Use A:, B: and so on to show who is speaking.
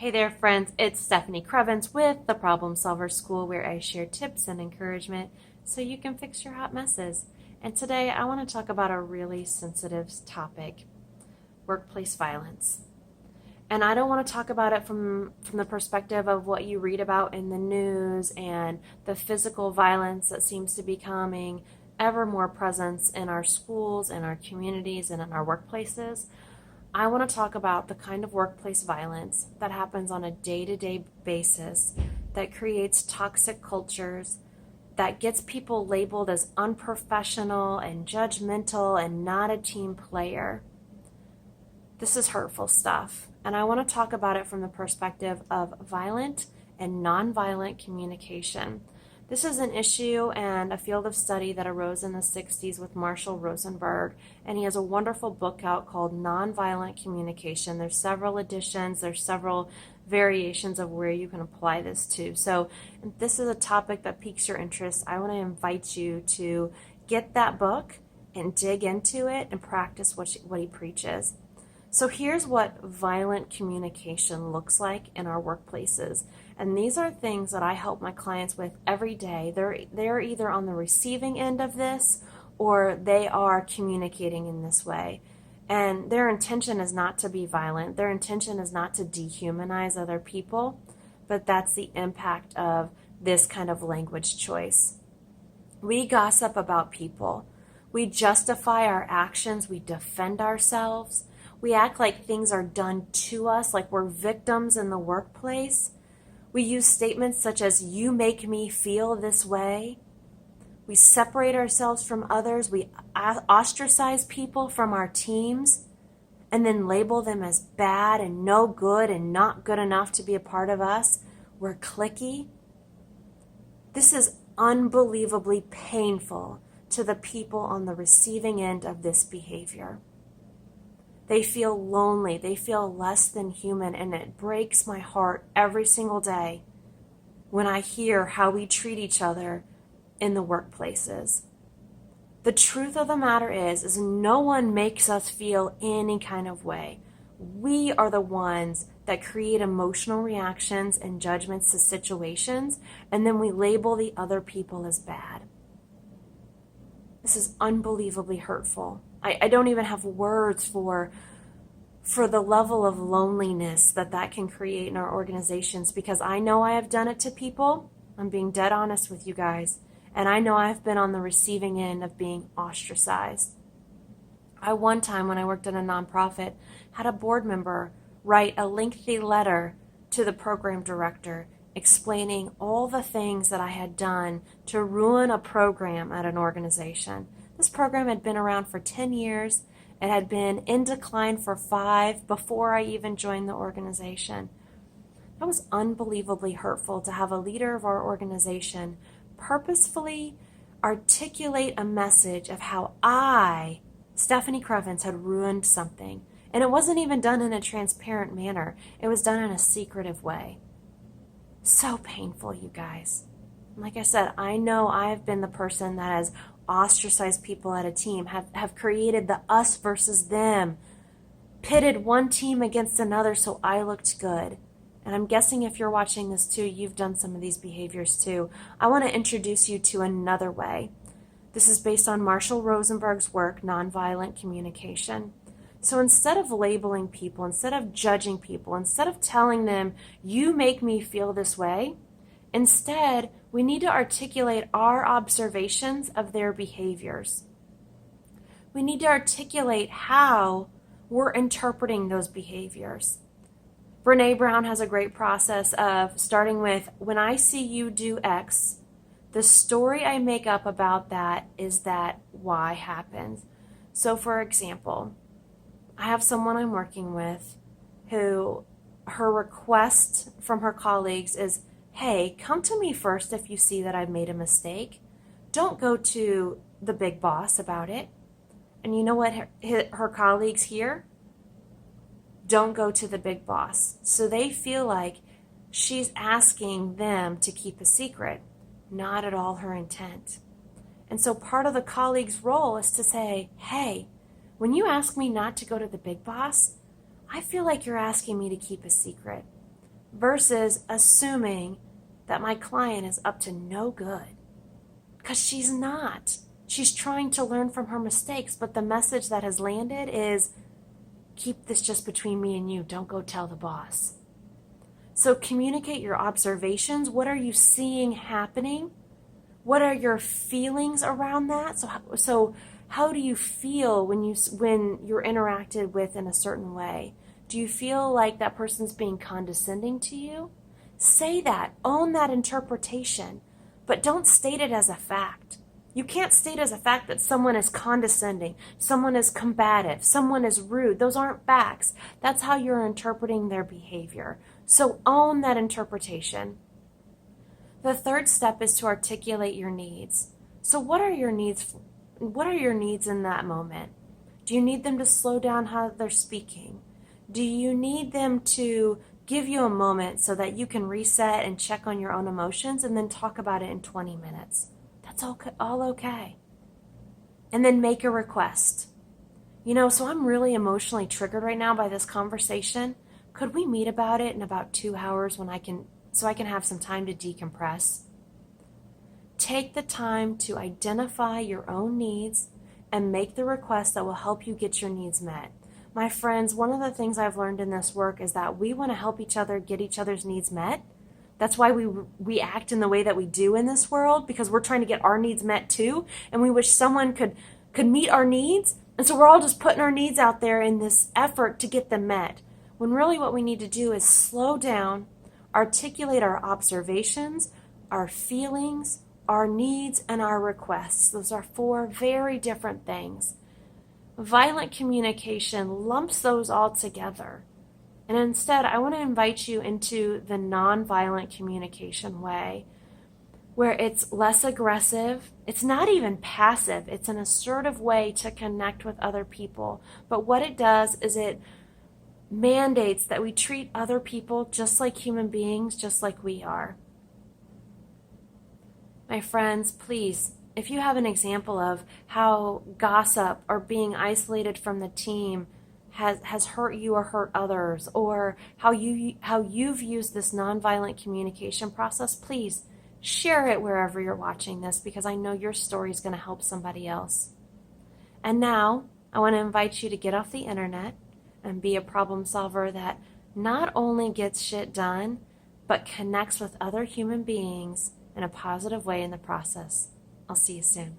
A: Hey there, friends. It's Stephanie Crevens with the Problem Solver School, where I share tips and encouragement so you can fix your hot messes. And today I want to talk about a really sensitive topic, workplace violence. And I don't want to talk about it from the perspective of what you read about in the news and the physical violence that seems to be becoming ever more present in our schools, in our communities, and in our workplaces. I want to talk about the kind of workplace violence that happens on a day-to-day basis that creates toxic cultures, that gets people labeled as unprofessional and judgmental and not a team player. This is hurtful stuff, and I want to talk about it from the perspective of violent and nonviolent communication. This is an issue and a field of study that arose in the 60s with Marshall Rosenberg, and he has a wonderful book out called Nonviolent Communication. There's several editions, there's several variations of where you can apply this to. So if this is a topic that piques your interest, I want to invite you to get that book and dig into it and practice what he preaches. So here's what violent communication looks like in our workplaces. And these are things that I help my clients with every day. They're either on the receiving end of this or they are communicating in this way. And their intention is not to be violent. Their intention is not to dehumanize other people, but that's the impact of this kind of language choice. We gossip about people. We justify our actions. We defend ourselves. We act like things are done to us, like we're victims in the workplace. We use statements such as, "You make me feel this way." We separate ourselves from others. We ostracize people from our teams and then label them as bad and no good and not good enough to be a part of us. We're cliquey. This is unbelievably painful to the people on the receiving end of this behavior. They feel lonely, they feel less than human, and it breaks my heart every single day when I hear how we treat each other in the workplaces. The truth of the matter is no one makes us feel any kind of way. We are the ones that create emotional reactions and judgments to situations, and then we label the other people as bad. This is unbelievably hurtful. I don't even have words for the level of loneliness that can create in our organizations, because I know I have done it to people. I'm being dead honest with you guys. And I know I've been on the receiving end of being ostracized. I one time, when I worked at a nonprofit, had a board member write a lengthy letter to the program director explaining all the things that I had done to ruin a program at an organization. This program had been around for 10 years. It had been in decline for 5 before I even joined the organization. That was unbelievably hurtful to have a leader of our organization purposefully articulate a message of how I, Stephanie Crevens, had ruined something. And it wasn't even done in a transparent manner. It was done in a secretive way. So painful, you guys. Like I said, I know I have been the person that has ostracized people at a team, have created the us versus them, pitted one team against another so I looked good. And I'm guessing if you're watching this too, you've done some of these behaviors too. I want to introduce you to another way. This is based on Marshall Rosenberg's work, Nonviolent Communication. So instead of labeling people, instead of judging people, instead of telling them, "You make me feel this way," instead, we need to articulate our observations of their behaviors. We need to articulate how we're interpreting those behaviors. Brene Brown has a great process of starting with, when I see you do X, the story I make up about that is that Y happens. So for example, I have someone I'm working with who her request from her colleagues is, "Hey, come to me first if you see that I've made a mistake. Don't go to the big boss about it." And you know what her colleagues hear? Don't go to the big boss. So they feel like she's asking them to keep a secret. Not at all her intent. And so part of the colleague's role is to say, "Hey, when you ask me not to go to the big boss, I feel like you're asking me to keep a secret. versus assuming that my client is up to no good. Because she's not. She's trying to learn from her mistakes, but the message that has landed is, keep this just between me and you. Don't go tell the boss. So communicate your observations. What are you seeing happening? What are your feelings around that? So how do you feel when you're interacted with in a certain way? Do you feel like that person's being condescending to you? Say that. Own that interpretation. But don't state it as a fact. You can't state as a fact that someone is condescending, someone is combative, someone is rude. Those aren't facts. That's how you're interpreting their behavior. So own that interpretation. The third step is to articulate your needs. So what are your needs? What are your needs in that moment? Do you need them to slow down how they're speaking? Do you need them to give you a moment so that you can reset and check on your own emotions and then talk about it in 20 minutes? That's all okay. And then make a request. So I'm really emotionally triggered right now by this conversation. Could we meet about it in about 2 hours so I can have some time to decompress? Take the time to identify your own needs and make the request that will help you get your needs met. My friends, one of the things I've learned in this work is that we want to help each other get each other's needs met. That's why we act in the way that we do in this world, because we're trying to get our needs met too, and we wish someone could meet our needs. And so we're all just putting our needs out there in this effort to get them met, when really what we need to do is slow down, articulate our observations, our feelings, our needs, and our requests. Those are 4 very different things. Violent communication lumps those all together. And instead, I want to invite you into the nonviolent communication way, where it's less aggressive. It's not even passive. It's an assertive way to connect with other people. But what it does is it mandates that we treat other people just like human beings, just like we are. My friends, please, if you have an example of how gossip or being isolated from the team has hurt you or hurt others, or how you've used this nonviolent communication process, please share it wherever you're watching this, because I know your story is going to help somebody else. And now I want to invite you to get off the internet and be a problem solver that not only gets shit done, but connects with other human beings in a positive way in the process. I'll see you soon.